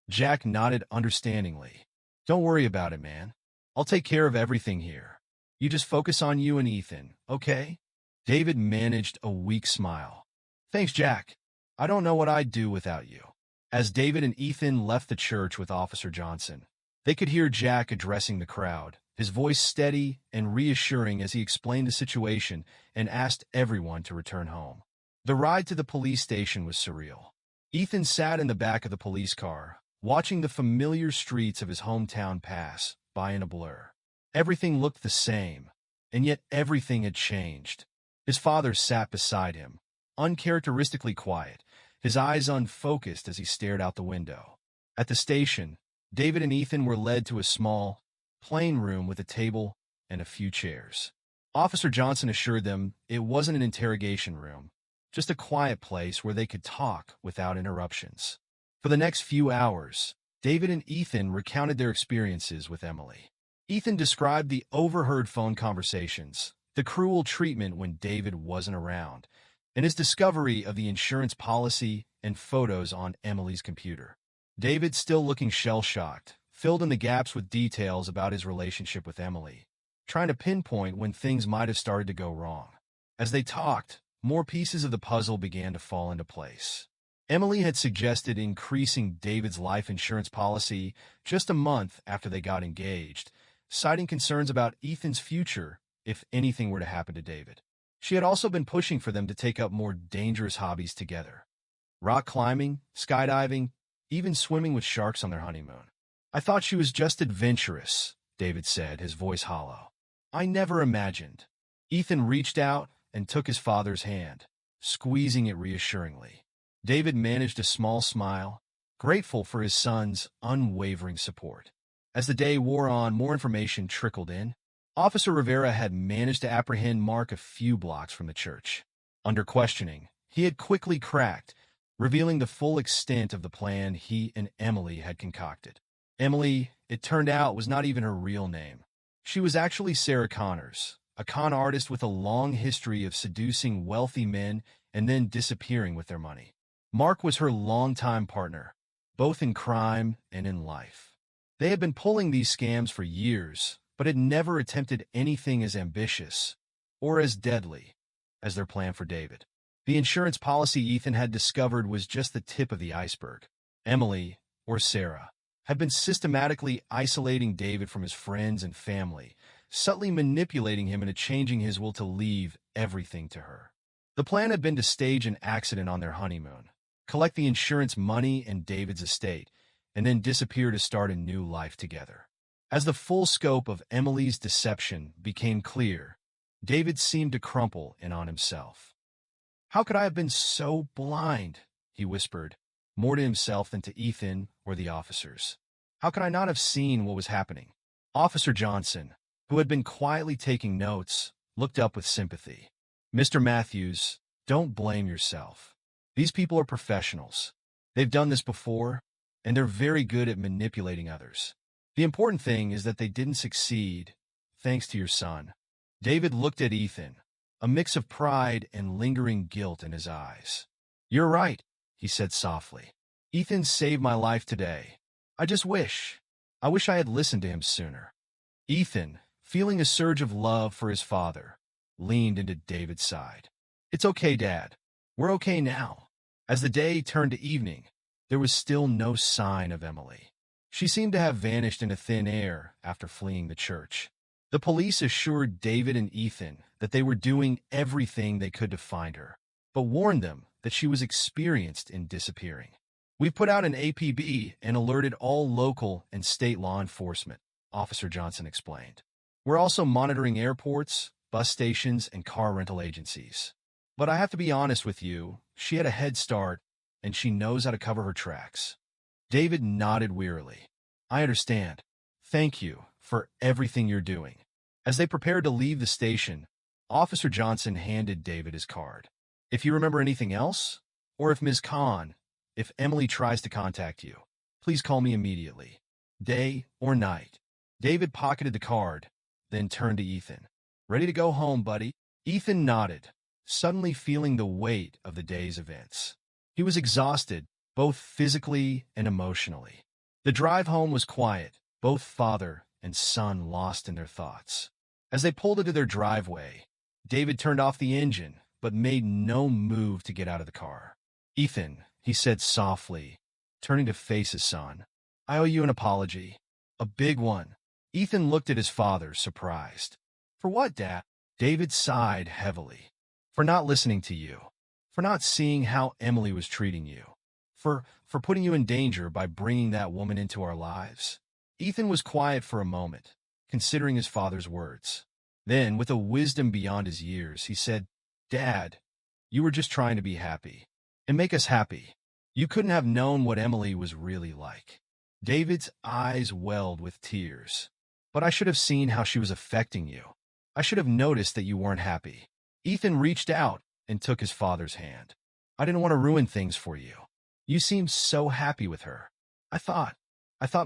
Jack nodded understandingly. "Don't worry about it, man. I'll take care of everything here. You just focus on you and Ethan, okay?" David managed a weak smile. "Thanks, Jack. I don't know what I'd do without you." As David and Ethan left the church with Officer Johnson, they could hear Jack addressing the crowd, his voice steady and reassuring as he explained the situation and asked everyone to return home. The ride to the police station was surreal. Ethan sat in the back of the police car, watching the familiar streets of his hometown pass by in a blur. Everything looked the same, and yet everything had changed. His father sat beside him, uncharacteristically quiet, his eyes unfocused as he stared out the window. At the station, David and Ethan were led to a small, plain room with a table and a few chairs. Officer Johnson assured them it wasn't an interrogation room, just a quiet place where they could talk without interruptions. For the next few hours, David and Ethan recounted their experiences with Emily. Ethan described the overheard phone conversations, the cruel treatment when David wasn't around, and his discovery of the insurance policy and photos on Emily's computer. David, still looking shell-shocked, filled in the gaps with details about his relationship with Emily, trying to pinpoint when things might have started to go wrong. As they talked, more pieces of the puzzle began to fall into place. Emily had suggested increasing David's life insurance policy just a month after they got engaged, citing concerns about Ethan's future if anything were to happen to David. She had also been pushing for them to take up more dangerous hobbies together. Rock climbing, skydiving, even swimming with sharks on their honeymoon. "I thought she was just adventurous," David said, his voice hollow. "I never imagined." Ethan reached out and took his father's hand, squeezing it reassuringly. David managed a small smile, grateful for his son's unwavering support. As the day wore on, more information trickled in. Officer Rivera had managed to apprehend Mark a few blocks from the church. Under questioning, he had quickly cracked, revealing the full extent of the plan he and Emily had concocted. Emily, it turned out, was not even her real name. She was actually Sarah Connors, a con artist with a long history of seducing wealthy men and then disappearing with their money. Mark was her longtime partner, both in crime and in life. They had been pulling these scams for years, but had never attempted anything as ambitious or as deadly as their plan for David. The insurance policy Ethan had discovered was just the tip of the iceberg. Emily, or Sarah, had been systematically isolating David from his friends and family, subtly manipulating him into changing his will to leave everything to her. The plan had been to stage an accident on their honeymoon, collect the insurance money and David's estate, and then disappear to start a new life together. As the full scope of Emily's deception became clear, David seemed to crumple in on himself. "How could I have been so blind?" he whispered, more to himself than to Ethan or the officers. "How could I not have seen what was happening?" Officer Johnson, who had been quietly taking notes, looked up with sympathy. "Mr. Matthews, don't blame yourself. These people are professionals. They've done this before, and they're very good at manipulating others. The important thing is that they didn't succeed, thanks to your son." David looked at Ethan, a mix of pride and lingering guilt in his eyes. "You're right," he said softly. "Ethan saved my life today. I wish I had listened to him sooner." Ethan, feeling a surge of love for his father, leaned into David's side. "It's okay, Dad. We're okay now." As the day turned to evening, there was still no sign of Emily. She seemed to have vanished into thin air after fleeing the church. The police assured David and Ethan that they were doing everything they could to find her, but warned them that she was experienced in disappearing. "We've put out an APB and alerted all local and state law enforcement," Officer Johnson explained. "We're also monitoring airports, bus stations, and car rental agencies. But I have to be honest with you, she had a head start, and she knows how to cover her tracks." David nodded wearily. "I understand. Thank you for everything you're doing." As they prepared to leave the station, Officer Johnson handed David his card. "If you remember anything else, or if Emily tries to contact you, please call me immediately, day or night." David pocketed the card, then turned to Ethan. "Ready to go home, buddy?" Ethan nodded, suddenly feeling the weight of the day's events. He was exhausted, both physically and emotionally. The drive home was quiet, both father and son lost in their thoughts. As they pulled into their driveway, David turned off the engine, but made no move to get out of the car. "Ethan," he said softly, turning to face his son, "I owe you an apology. A big one." Ethan looked at his father, surprised. "For what, Dad?" David sighed heavily. "For not listening to you. For not seeing how Emily was treating you. For putting you in danger by bringing that woman into our lives." Ethan was quiet for a moment, considering his father's words. Then, with a wisdom beyond his years, he said, "Dad, you were just trying to be happy and make us happy. You couldn't have known what Emily was really like." David's eyes welled with tears. "But I should have seen how she was affecting you. I should have noticed that you weren't happy." Ethan reached out and took his father's hand. "I didn't want to ruin things for you. You seemed so happy with her. I thought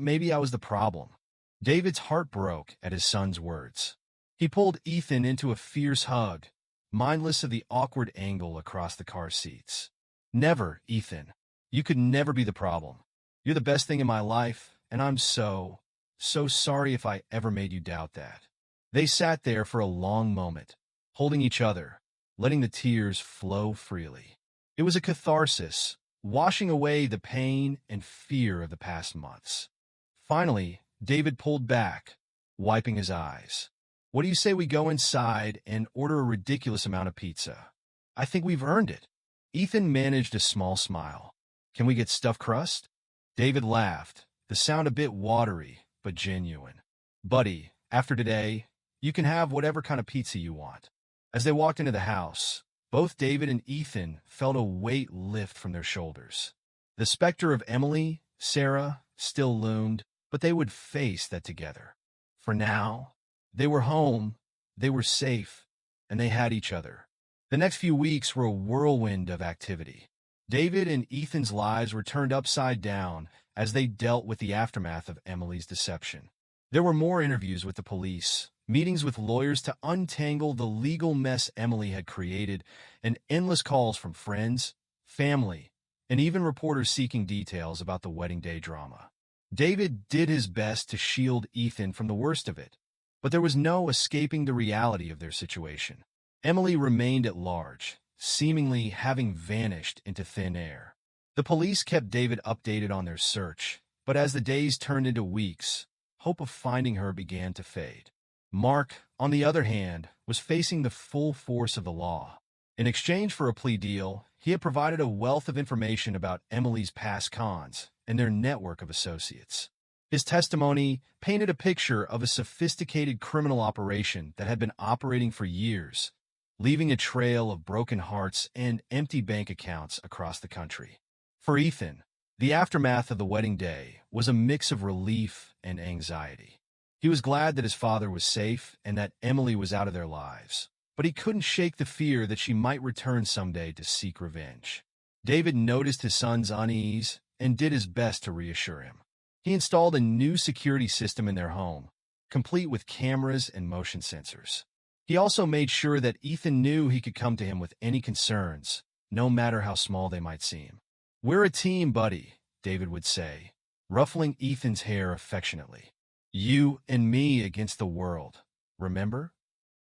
maybe I was the problem." David's heart broke at his son's words. He pulled Ethan into a fierce hug, mindless of the awkward angle across the car seats. "Never, Ethan. You could never be the problem. You're the best thing in my life, and I'm so sorry if I ever made you doubt that." They sat there for a long moment, holding each other, letting the tears flow freely. It was a catharsis, washing away the pain and fear of the past months. Finally, David pulled back, wiping his eyes. "What do you say we go inside and order a ridiculous amount of pizza? I think we've earned it." Ethan managed a small smile. "Can we get stuffed crust?" David laughed, the sound a bit watery, but genuine. "Buddy, after today, you can have whatever kind of pizza you want." As they walked into the house, both David and Ethan felt a weight lift from their shoulders. The specter of Emily, Sarah, still loomed, but they would face that together. For now, they were home, they were safe, and they had each other. The next few weeks were a whirlwind of activity. David and Ethan's lives were turned upside down as they dealt with the aftermath of Emily's deception. There were more interviews with the police, meetings with lawyers to untangle the legal mess Emily had created, and endless calls from friends, family, and even reporters seeking details about the wedding day drama. David did his best to shield Ethan from the worst of it, but there was no escaping the reality of their situation. Emily remained at large, seemingly having vanished into thin air. The police kept David updated on their search, but as the days turned into weeks, hope of finding her began to fade. Mark, on the other hand, was facing the full force of the law. In exchange for a plea deal, he had provided a wealth of information about Emily's past cons and their network of associates. His testimony painted a picture of a sophisticated criminal operation that had been operating for years, leaving a trail of broken hearts and empty bank accounts across the country. For Ethan, the aftermath of the wedding day was a mix of relief and anxiety. He was glad that his father was safe and that Emily was out of their lives, but he couldn't shake the fear that she might return someday to seek revenge. David noticed his son's unease and did his best to reassure him. He installed a new security system in their home, complete with cameras and motion sensors. He also made sure that Ethan knew he could come to him with any concerns, no matter how small they might seem. "We're a team, buddy," David would say, ruffling Ethan's hair affectionately. "You and me against the world, remember?"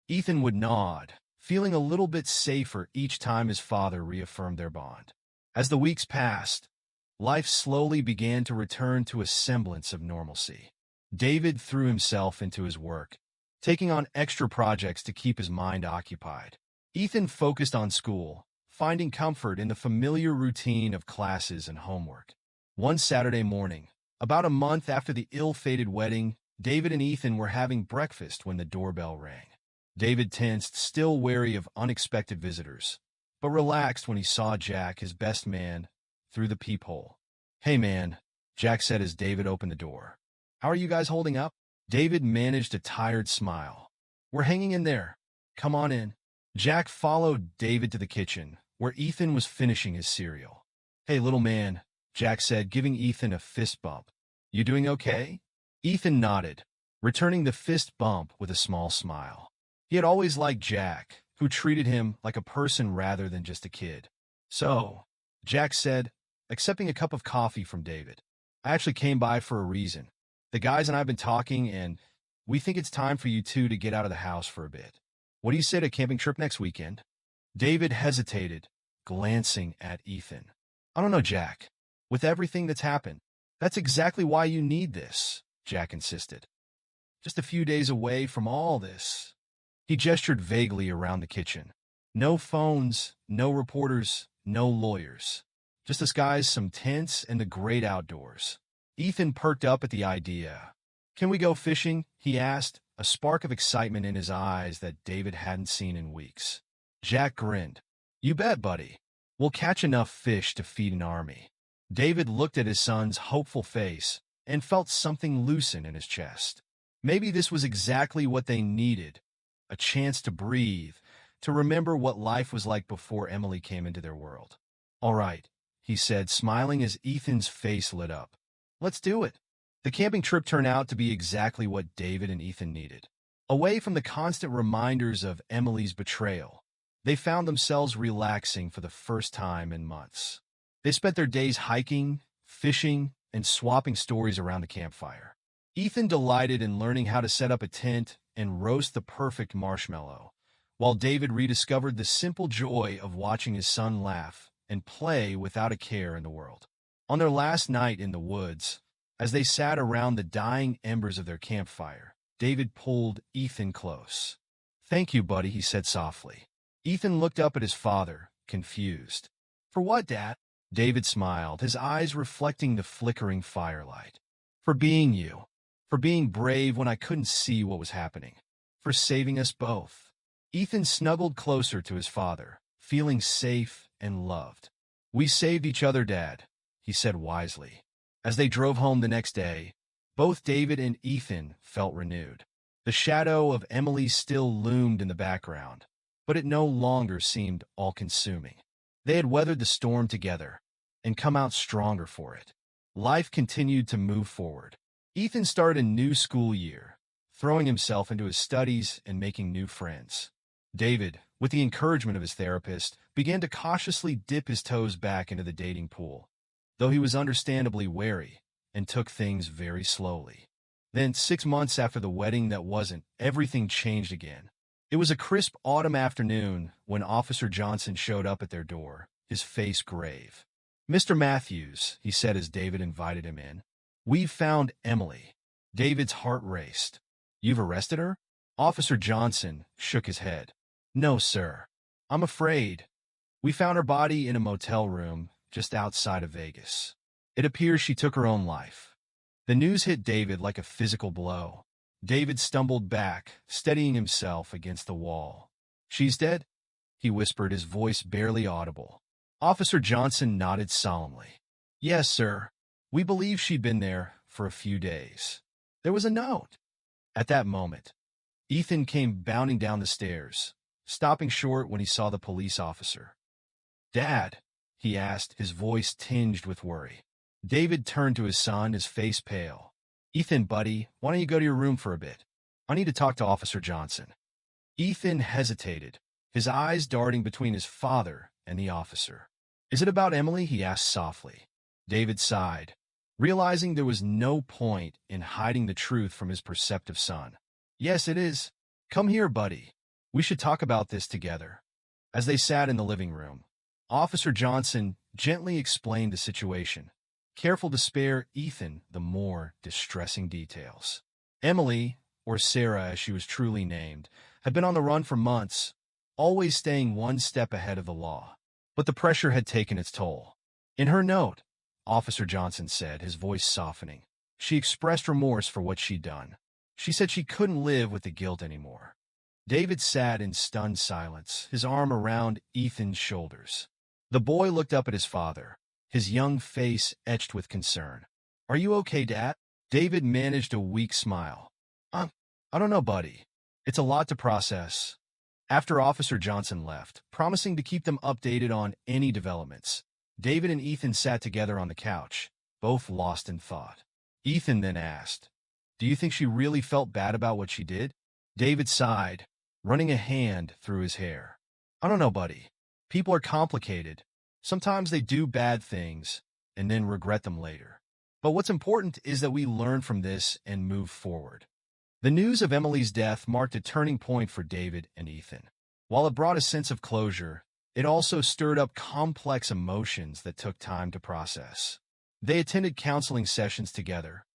Ethan would nod, feeling a little bit safer each time his father reaffirmed their bond. As the weeks passed, life slowly began to return to a semblance of normalcy. David threw himself into his work, taking on extra projects to keep his mind occupied. Ethan focused on school, finding comfort in the familiar routine of classes and homework. One Saturday morning, about a month after the ill-fated wedding, David and Ethan were having breakfast when the doorbell rang. David tensed, still wary of unexpected visitors, but relaxed when he saw Jack, his best man, through the peephole. "Hey man," Jack said as David opened the door. "How are you guys holding up?" David managed a tired smile. "We're hanging in there. Come on in." Jack followed David to the kitchen, where Ethan was finishing his cereal. "Hey little man," Jack said, giving Ethan a fist bump. "You doing okay?" Ethan nodded, returning the fist bump with a small smile. He had always liked Jack, who treated him like a person rather than just a kid. "So," Jack said, accepting a cup of coffee from David, "I actually came by for a reason. The guys and I have been talking, and we think it's time for you two to get out of the house for a bit. What do you say to a camping trip next weekend?" David hesitated, glancing at Ethan. "I don't know, Jack. With everything that's happened, that's exactly why you need this," Jack insisted. "Just a few days away from all this." He gestured vaguely around the kitchen. "No phones, no reporters, no lawyers. Just us guys, some tents, and the great outdoors." Ethan perked up at the idea. "Can we go fishing?" he asked, a spark of excitement in his eyes that David hadn't seen in weeks. Jack grinned. "You bet, buddy. We'll catch enough fish to feed an army." David looked at his son's hopeful face and felt something loosen in his chest. Maybe this was exactly what they needed, a chance to breathe, to remember what life was like before Emily came into their world. "All right," he said, smiling as Ethan's face lit up. "Let's do it." The camping trip turned out to be exactly what David and Ethan needed. Away from the constant reminders of Emily's betrayal, they found themselves relaxing for the first time in months. They spent their days hiking, fishing, and swapping stories around the campfire. Ethan delighted in learning how to set up a tent and roast the perfect marshmallow, while David rediscovered the simple joy of watching his son laugh and play without a care in the world. On their last night in the woods, as they sat around the dying embers of their campfire, David pulled Ethan close. "Thank you, buddy," he said softly. Ethan looked up at his father, confused. "For what, Dad?" David smiled, his eyes reflecting the flickering firelight. "For being you. For being brave when I couldn't see what was happening. For saving us both." Ethan snuggled closer to his father, feeling safe and loved. "We saved each other, Dad," he said wisely. As they drove home the next day, both David and Ethan felt renewed. The shadow of Emily still loomed in the background, but it no longer seemed all-consuming. They had weathered the storm together and come out stronger for it. Life continued to move forward. Ethan started a new school year, throwing himself into his studies and making new friends. David, with the encouragement of his therapist, began to cautiously dip his toes back into the dating pool, though he was understandably wary and took things very slowly. Then, 6 months after the wedding that wasn't, everything changed again. It was a crisp autumn afternoon when Officer Johnson showed up at their door, his face grave. "Mr. Matthews," he said as David invited him in, "we've found Emily." David's heart raced. "You've arrested her?" Officer Johnson shook his head. "No, sir. I'm afraid. We found her body in a motel room just outside of Vegas. It appears she took her own life." The news hit David like a physical blow. David stumbled back, steadying himself against the wall. "She's dead?" he whispered, his voice barely audible. Officer Johnson nodded solemnly. "Yes, sir. We believe she'd been there for a few days. There was a note." At that moment, Ethan came bounding down the stairs, stopping short when he saw the police officer. "Dad?" he asked, his voice tinged with worry. David turned to his son, his face pale. "Ethan, buddy, why don't you go to your room for a bit? I need to talk to Officer Johnson." Ethan hesitated, his eyes darting between his father and the officer. "Is it about Emily?" he asked softly. David sighed, realizing there was no point in hiding the truth from his perceptive son. "Yes, it is. Come here, buddy. We should talk about this together." As they sat in the living room, Officer Johnson gently explained the situation, careful to spare Ethan the more distressing details. Emily, or Sarah as she was truly named, had been on the run for months, always staying one step ahead of the law. But the pressure had taken its toll. In her note, Officer Johnson said, his voice softening, she expressed remorse for what she'd done. She said she couldn't live with the guilt anymore. David sat in stunned silence, his arm around Ethan's shoulders. The boy looked up at his father, his young face etched with concern. "Are you okay, Dad?" David managed a weak smile. I don't know, buddy. It's a lot to process." After Officer Johnson left, promising to keep them updated on any developments, David and Ethan sat together on the couch, both lost in thought. Ethan then asked, "Do you think she really felt bad about what she did?" David sighed, running a hand through his hair. "I don't know, buddy. People are complicated. Sometimes they do bad things and then regret them later. But what's important is that we learn from this and move forward." The news of Emily's death marked a turning point for David and Ethan. While it brought a sense of closure, it also stirred up complex emotions that took time to process. They attended counseling sessions together,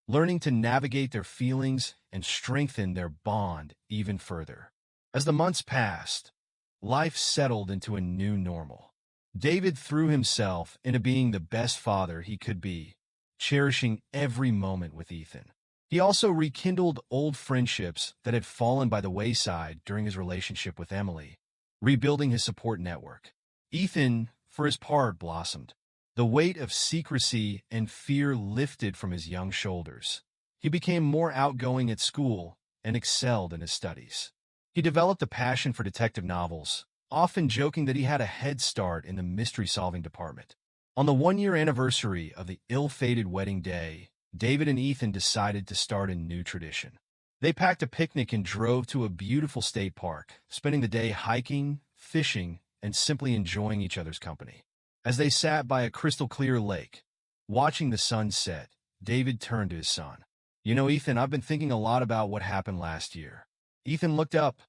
learning to navigate their feelings and strengthen their bond even further. As the months passed, life settled into a new normal. David threw himself into being the best father he could be, cherishing every moment with Ethan. He also rekindled old friendships that had fallen by the wayside during his relationship with Emily, rebuilding his support network. Ethan, for his part, blossomed. The weight of secrecy and fear lifted from his young shoulders. He became more outgoing at school and excelled in his studies. He developed a passion for detective novels, often joking that he had a head start in the mystery-solving department. On the one-year anniversary of the ill-fated wedding day, David and Ethan decided to start a new tradition. They packed a picnic and drove to a beautiful state park, spending the day hiking, fishing, and simply enjoying each other's company. As they sat by a crystal-clear lake, watching the sun set, David turned to his son. "You know, Ethan, I've been thinking a lot about what happened last year." Ethan looked up,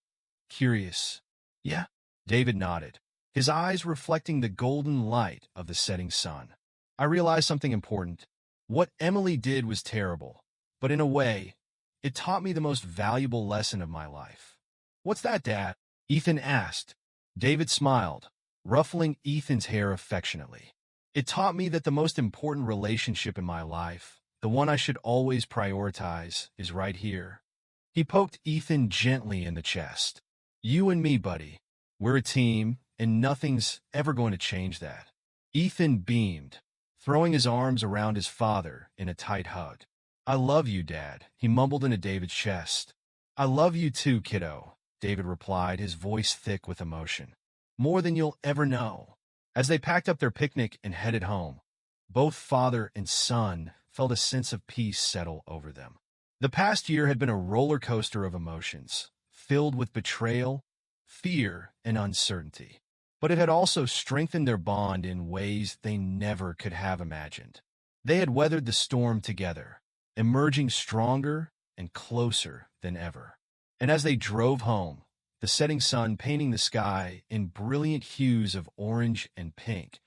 curious. "Yeah?" David nodded, his eyes reflecting the golden light of the setting sun. "I realized something important. What Emily did was terrible, but in a way, it taught me the most valuable lesson of my life." "What's that, Dad?" Ethan asked. David smiled, ruffling Ethan's hair affectionately. "It taught me that the most important relationship in my life, the one I should always prioritize, is right here." He poked Ethan gently in the chest. "You and me, buddy. We're a team, and nothing's ever going to change that." Ethan beamed, throwing his arms around his father in a tight hug. "I love you, Dad," he mumbled into David's chest. "I love you too, kiddo," David replied, his voice thick with emotion. "More than you'll ever know." As they packed up their picnic and headed home, Both father and son felt a sense of peace settle over them. The past year had been a roller coaster of emotions, filled with betrayal, fear, and uncertainty. But it had also strengthened their bond in ways they never could have imagined. They had weathered the storm together, emerging stronger and closer than ever. And as they drove home, the setting sun painting the sky in brilliant hues of orange and pink,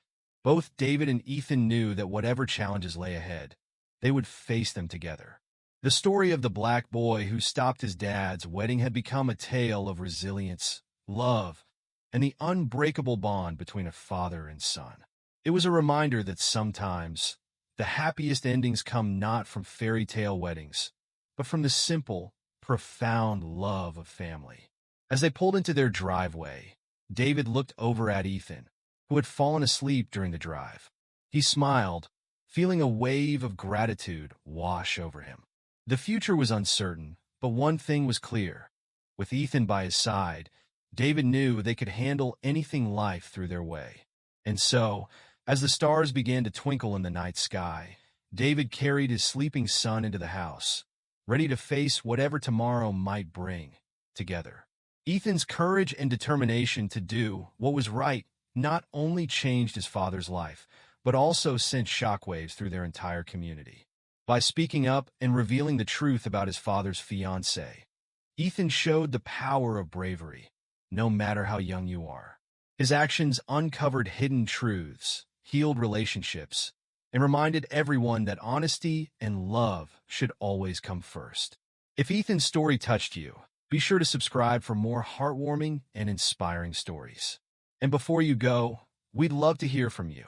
both David and Ethan knew that whatever challenges lay ahead, they would face them together. The story of the black boy who stopped his dad's wedding had become a tale of resilience, love, and the unbreakable bond between a father and son. It was a reminder that sometimes the happiest endings come not from fairy tale weddings, but from the simple, profound love of family. As they pulled into their driveway, David looked over at Ethan, who had fallen asleep during the drive. He smiled, feeling a wave of gratitude wash over him. The future was uncertain, but one thing was clear. With Ethan by his side, David knew they could handle anything life threw their way. And so, as the stars began to twinkle in the night sky, David carried his sleeping son into the house, ready to face whatever tomorrow might bring, together. Ethan's courage and determination to do what was right not only changed his father's life, but also sent shockwaves through their entire community. By speaking up and revealing the truth about his father's fiancée, Ethan showed the power of bravery, no matter how young you are. His actions uncovered hidden truths, healed relationships, and reminded everyone that honesty and love should always come first. If Ethan's story touched you, be sure to subscribe for more heartwarming and inspiring stories. And before you go, we'd love to hear from you.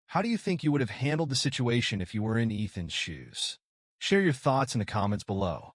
How do you think you would have handled the situation if you were in Ethan's shoes? Share your thoughts in the comments below.